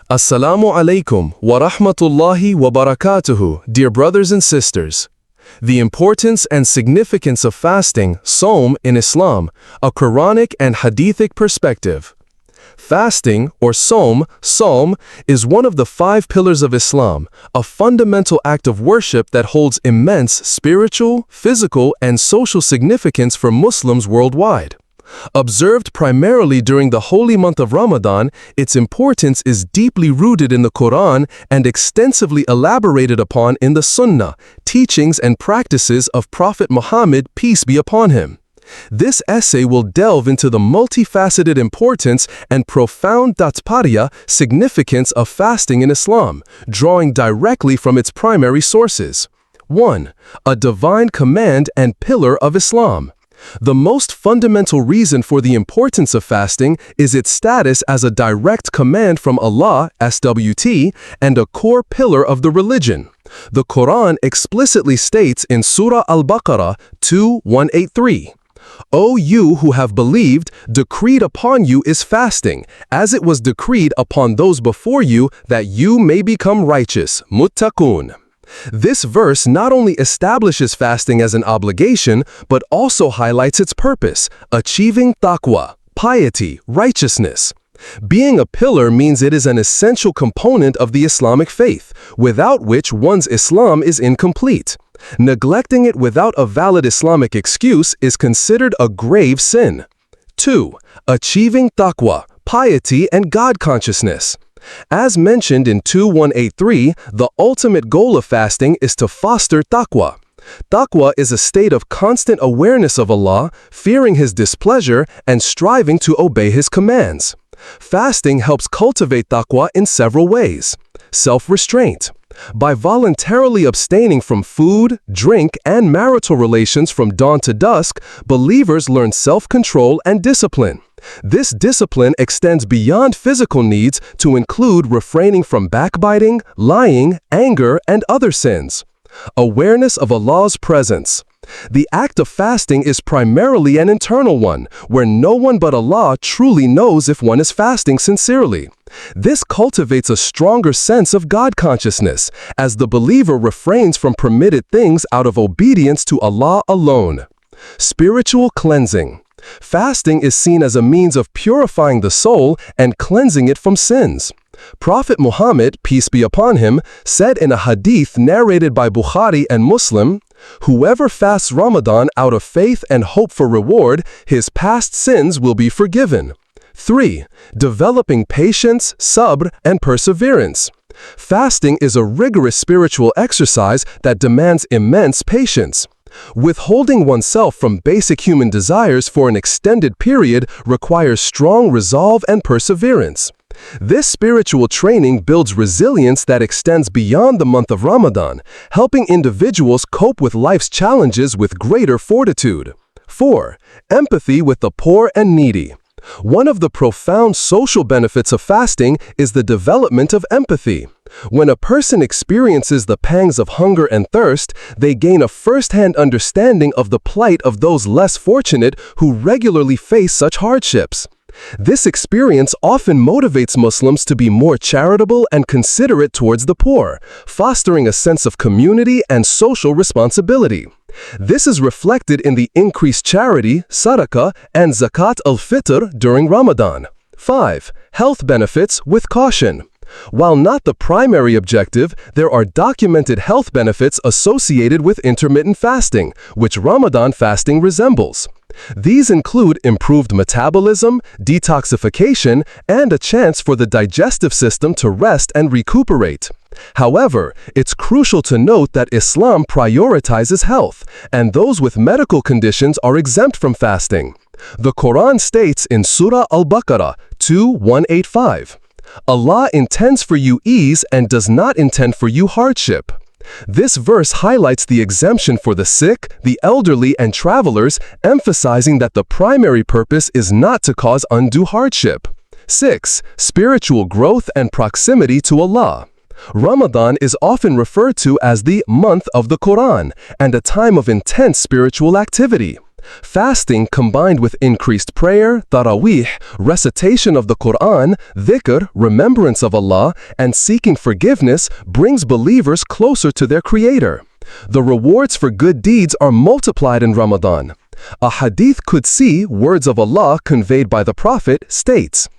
Assalamu alaikum wa rahmatullahi wa barakatuhu, dear brothers and sisters. The importance and significance of fasting, Sawm in Islam, a Quranic and Hadithic perspective. Fasting, or Sawm, is one of the 5 pillars of Islam, a fundamental act of worship that holds immense spiritual, physical, and social significance for Muslims worldwide. Observed primarily during the holy month of Ramadan, its importance is deeply rooted in the Qur'an and extensively elaborated upon in the Sunnah, teachings and practices of Prophet Muhammad, peace be upon him. This essay will delve into the multifaceted importance and profound tatparya, significance of fasting in Islam, drawing directly from its primary sources. 1. A divine command and pillar of Islam. The most fundamental reason for the importance of fasting is its status as a direct command from Allah, SWT, and a core pillar of the religion. The Qur'an explicitly states in Surah Al-Baqarah 2:183, "O you who have believed, decreed upon you is fasting, as it was decreed upon those before you, that you may become righteous." Muttaqun. This verse not only establishes fasting as an obligation, but also highlights its purpose, achieving taqwa, piety, righteousness. Being a pillar means it is an essential component of the Islamic faith, without which one's Islam is incomplete. Neglecting it without a valid Islamic excuse is considered a grave sin. 2. Achieving taqwa, piety and God consciousness. As mentioned in 2:183, the ultimate goal of fasting is to foster taqwa. Taqwa is a state of constant awareness of Allah, fearing His displeasure, and striving to obey His commands. Fasting helps cultivate taqwa in several ways. Self-restraint. By voluntarily abstaining from food, drink, and marital relations from dawn to dusk, believers learn self-control and discipline. This discipline extends beyond physical needs to include refraining from backbiting, lying, anger, and other sins. Awareness of Allah's presence. The act of fasting is primarily an internal one, where no one but Allah truly knows if one is fasting sincerely. This cultivates a stronger sense of God consciousness, as the believer refrains from permitted things out of obedience to Allah alone. Spiritual cleansing. Fasting is seen as a means of purifying the soul and cleansing it from sins. Prophet Muhammad, peace be upon him, said in a hadith narrated by Bukhari and Muslim, "Whoever fasts Ramadan out of faith and hope for reward, his past sins will be forgiven." 3. Developing patience, sabr, and perseverance. Fasting is a rigorous spiritual exercise that demands immense patience. Withholding oneself from basic human desires for an extended period requires strong resolve and perseverance. This spiritual training builds resilience that extends beyond the month of Ramadan, helping individuals cope with life's challenges with greater fortitude. 4. Empathy with the poor and needy. One of the profound social benefits of fasting is the development of empathy. When a person experiences the pangs of hunger and thirst, they gain a first-hand understanding of the plight of those less fortunate who regularly face such hardships. This experience often motivates Muslims to be more charitable and considerate towards the poor, fostering a sense of community and social responsibility. This is reflected in the increased charity, sadaqah, and zakat al-fitr during Ramadan. 5. Health benefits with caution. While not the primary objective, there are documented health benefits associated with intermittent fasting, which Ramadan fasting resembles. These include improved metabolism, detoxification, and a chance for the digestive system to rest and recuperate. However, it's crucial to note that Islam prioritizes health, and those with medical conditions are exempt from fasting. The Qur'an states in Surah Al-Baqarah 2:185, "Allah intends for you ease and does not intend for you hardship." This verse highlights the exemption for the sick, the elderly, and travelers, emphasizing that the primary purpose is not to cause undue hardship. 6. Spiritual growth and proximity to Allah. Ramadan is often referred to as the month of the Qur'an and a time of intense spiritual activity. Fasting combined with increased prayer, tarawih, recitation of the Qur'an, dhikr, remembrance of Allah, and seeking forgiveness brings believers closer to their Creator. The rewards for good deeds are multiplied in Ramadan. A hadith Qudsi, words of Allah conveyed by the Prophet, states,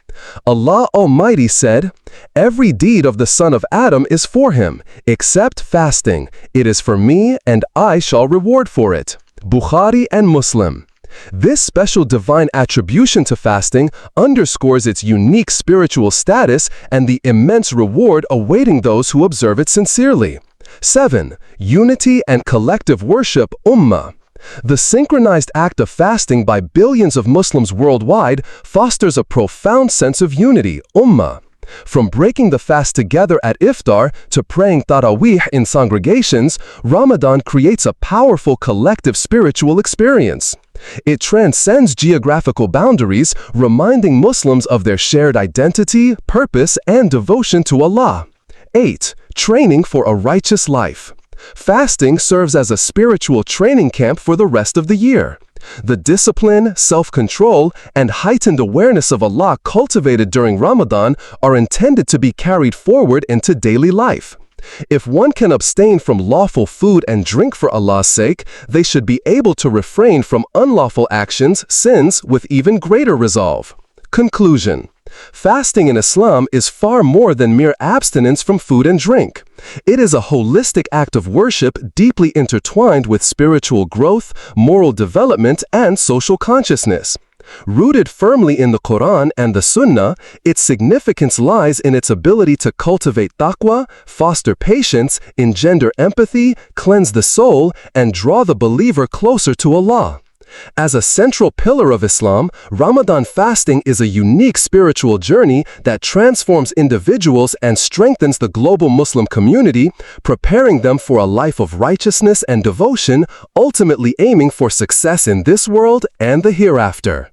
Allah Almighty said, "Every deed of the son of Adam is for him, except fasting. It is for me, and I shall reward for it." Bukhari and Muslim. This special divine attribution to fasting underscores its unique spiritual status and the immense reward awaiting those who observe it sincerely. 7. Unity and collective worship, Ummah. The synchronized act of fasting by billions of Muslims worldwide fosters a profound sense of unity, Ummah. From breaking the fast together at iftar to praying tarawih in congregations, Ramadan creates a powerful collective spiritual experience. It transcends geographical boundaries, reminding Muslims of their shared identity, purpose, and devotion to Allah. 8. Training for a righteous life. Fasting serves as a spiritual training camp for the rest of the year. The discipline, self-control, and heightened awareness of Allah cultivated during Ramadan are intended to be carried forward into daily life. If one can abstain from lawful food and drink for Allah's sake, they should be able to refrain from unlawful actions, sins, with even greater resolve. Conclusion. Fasting in Islam is far more than mere abstinence from food and drink. It is a holistic act of worship deeply intertwined with spiritual growth, moral development, and social consciousness. Rooted firmly in the Qur'an and the Sunnah, its significance lies in its ability to cultivate taqwa, foster patience, engender empathy, cleanse the soul, and draw the believer closer to Allah. As a central pillar of Islam, Ramadan fasting is a unique spiritual journey that transforms individuals and strengthens the global Muslim community, preparing them for a life of righteousness and devotion, ultimately aiming for success in this world and the hereafter.